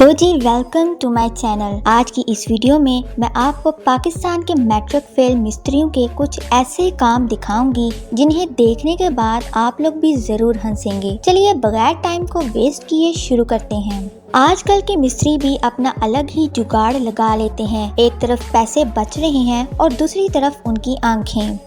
तो जी welcome to my channel. आज की इस वीडियो में मैं आपको पाकिस्तान के मैट्रिक फेल मिस्त्रियों के कुछ ऐसे काम दिखाऊंगी जिन्हें देखने के बाद आप लोग भी जरूर हंसेंगे। चलिए बगैर टाइम को वेस्ट किए शुरू करते हैं। आजकल के मिस्त्री भी अपना अलग ही जुगाड़ लगा लेते हैं। एक तरफ पैसे बच रहे हैं और दूसरी तरफ उनकी आंखें।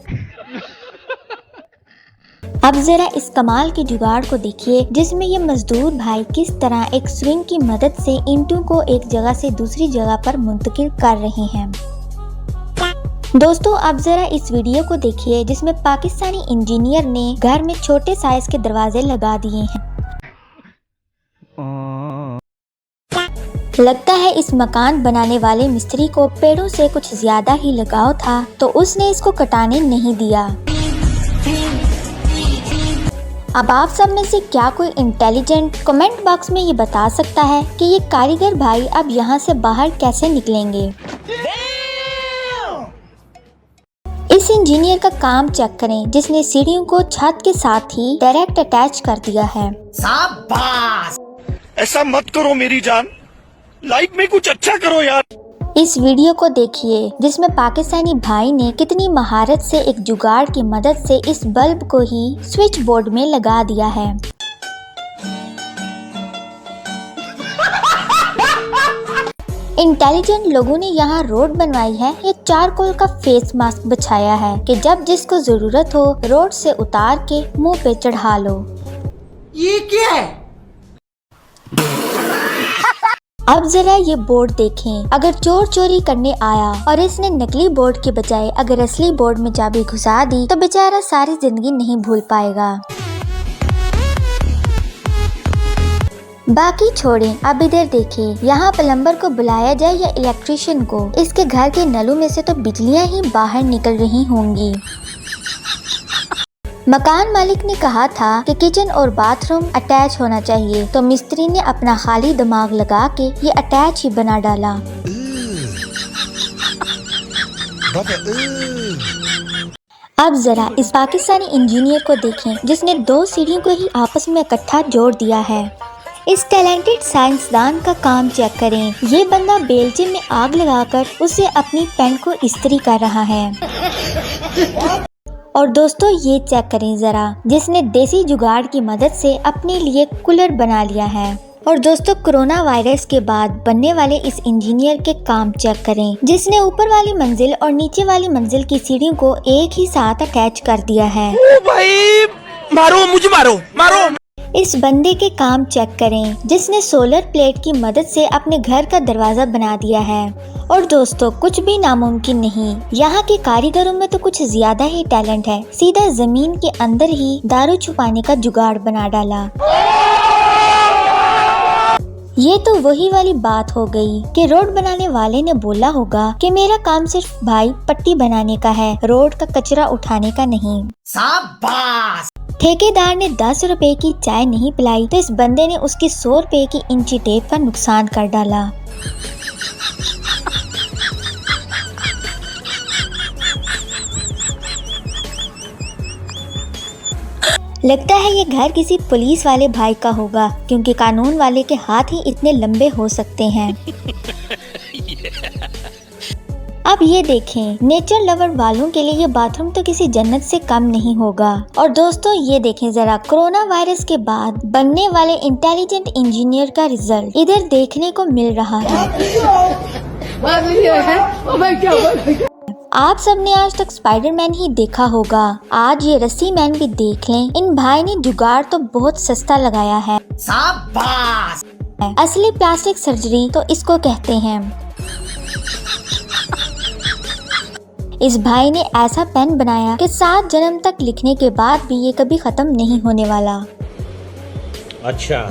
अब जरा इस कमाल के जुगाड़ को देखिए जिसमें ये मजदूर भाई किस तरह एक स्विंग की मदद से ईंटों को एक जगह से दूसरी जगह पर मुंतकिल कर रहे हैं। दोस्तों अब जरा इस वीडियो को देखिए जिसमें पाकिस्तानी इंजीनियर ने घर में छोटे साइज के दरवाजे लगा दिए हैं। लगता है इस मकान बनाने वाले मिस्त्री को पेड़ों से कुछ ज्यादा ही लगाव था, तो उसने इसको कटाने नहीं दिया। अब आप सब में से क्या कोई इंटेलिजेंट कमेंट बॉक्स में ये बता सकता है कि ये कारीगर भाई अब यहाँ से बाहर कैसे निकलेंगे। इस इंजीनियर का काम चेक करें जिसने सीढ़ियों को छत के साथ ही डायरेक्ट अटैच कर दिया है। शाबाश! ऐसा मत करो मेरी जान, लाइफ में कुछ अच्छा करो यार। इस वीडियो को देखिए जिसमें पाकिस्तानी भाई ने कितनी महारत से एक जुगाड़ की मदद से इस बल्ब को ही स्विच बोर्ड में लगा दिया है। इंटेलिजेंट लोगों ने यहाँ रोड बनवाई है। ये चारकोल का फेस मास्क बिछाया है कि जब जिसको जरूरत हो रोड से उतार के मुंह पे चढ़ा लो। ये क्या है? अब जरा ये बोर्ड देखें। अगर चोर चोरी करने आया और इसने नकली बोर्ड के बजाय अगर असली बोर्ड में चाबी घुसा दी तो बेचारा सारी जिंदगी नहीं भूल पाएगा। बाकी छोड़ें, अब इधर देखें। यहाँ प्लम्बर को बुलाया जाए या इलेक्ट्रिशियन को, इसके घर के नलों में से तो बिजलियाँ ही बाहर निकल रही होंगी। मकान मालिक ने कहा था कि किचन और बाथरूम अटैच होना चाहिए, तो मिस्त्री ने अपना खाली दिमाग लगा के ये अटैच ही बना डाला। अब जरा इस पाकिस्तानी इंजीनियर को देखें जिसने दो सीढ़ियों को ही आपस में इकट्ठा जोड़ दिया है। इस टैलेंटेड साइंसदान का काम चेक करें। ये बंदा बेलचे में आग लगाकर उसे अपनी पेन को इस्त्री कर रहा है। और दोस्तों ये चेक करें जरा जिसने देसी जुगाड़ की मदद से अपने लिए कूलर बना लिया है। और दोस्तों कोरोना वायरस के बाद बनने वाले इस इंजीनियर के काम चेक करें जिसने ऊपर वाली मंजिल और नीचे वाली मंजिल की सीढ़ियों को एक ही साथ अटैच कर दिया है। ओ भाई मारो, मुझे मारो मारो। इस बंदे के काम चेक करें जिसने सोलर प्लेट की मदद से अपने घर का दरवाजा बना दिया है। और दोस्तों कुछ भी नामुमकिन नहीं, यहाँ के कारीगरों में तो कुछ ज्यादा ही टैलेंट है। सीधा जमीन के अंदर ही दारू छुपाने का जुगाड़ बना डाला। ये तो वही वाली बात हो गई कि रोड बनाने वाले ने बोला होगा कि मेरा काम सिर्फ भाई पट्टी बनाने का है, रोड का कचरा उठाने का नहीं। शाबाश! ठेकेदार ने 10 रुपए की चाय नहीं पिलाई तो इस बंदे ने उसकी 100 रुपए की इंची टेप का नुकसान कर डाला। लगता है ये घर किसी पुलिस वाले भाई का होगा क्योंकि कानून वाले के हाथ ही इतने लंबे हो सकते हैं। अब ये देखें, नेचर लवर वालों के लिए ये बाथरूम तो किसी जन्नत से कम नहीं होगा। और दोस्तों ये देखें जरा कोरोना वायरस के बाद बनने वाले इंटेलिजेंट इंजीनियर का रिजल्ट इधर देखने को मिल रहा है। आप सबने आज तक स्पाइडरमैन ही देखा होगा, आज ये रस्सी मैन भी देख लें। इन भाई ने जुगाड़ तो बहुत सस्ता लगाया है। शाबाश! असली प्लास्टिक सर्जरी तो इसको कहते हैं। इस भाई ने ऐसा पेन बनाया कि 7 जन्म तक लिखने के बाद भी ये कभी खत्म नहीं होने वाला। अच्छा।